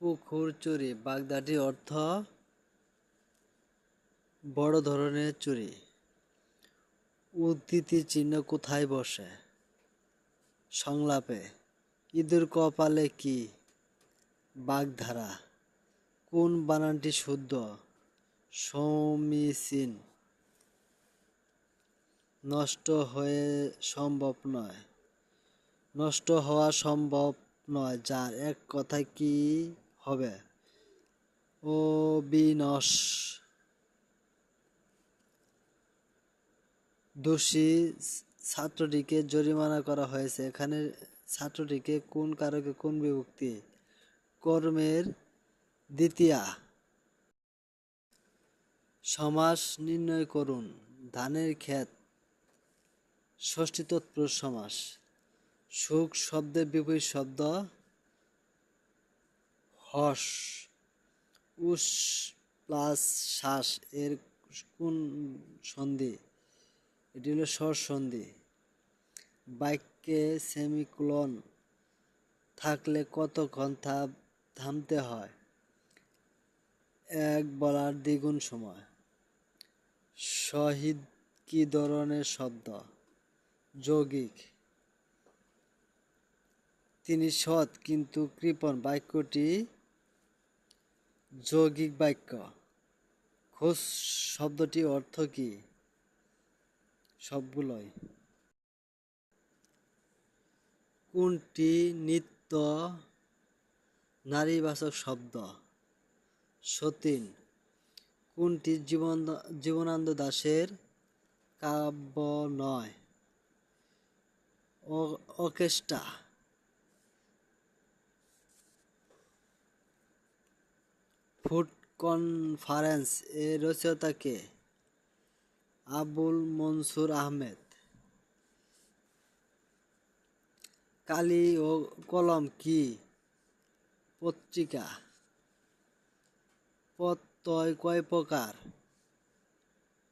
পুকুর চুরি বাগদাটির অর্থ বড় ধরনের চুরি। উদ্ধৃতি চিহ্ন কোথায় বসে? সংলাপে। ইঁদুর কপালে কি? বাগধারা। কোন বানানটি শুদ্ধ? সমীচীন। নষ্ট হওয়া সম্ভব নয় যার এক কথায় কি হবে? অবিনাশ। দোষী ছাত্রটিকে জরিমানা করা হয়েছে। এখানে ছাত্রটিকে কোন কারকে কোন বিভক্তি? কর্মের দ্বিতীয়া। সমাস নির্ণয় করুন। ধানের ক্ষেত ষষ্ঠী তৎপুরুষ সমাস। সুখ শব্দের বিপরীত শব্দ হস। উস প্লাস শ্বাস এর কোন সন্ধি? এটি হলো স্বর সন্ধি। বাক্যে সেমিকোলন থাকলে কতক্ষণ থামতে হয়? এক বলার দ্বিগুণ সময়। শহীদ কি ধরনের শব্দ? যৌগিক। তিনি সৎ কিন্তু কৃপণ বাক্যটি যৌগিক বাক্য। খোঁজ শব্দটির অর্থ কি? সবগুলোই। কোনটি নিত্য নারীবাচক শব্দ? সতীন। কোনটি জীবনানন্দ দাশের কাব্য নয়? অর্কেস্ট্রা। ফুড কনফারেন্স এর রচয়িতা কে? আবুল মনসুর আহমেদ। কালি ও কলম কি? পত্রিকা। প্রত্যয় কয় প্রকার?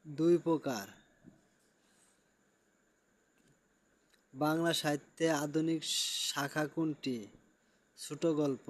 2 প্রকার। বাংলা সাহিত্যে আধুনিক শাখা কোনটি? ছোট গল্প।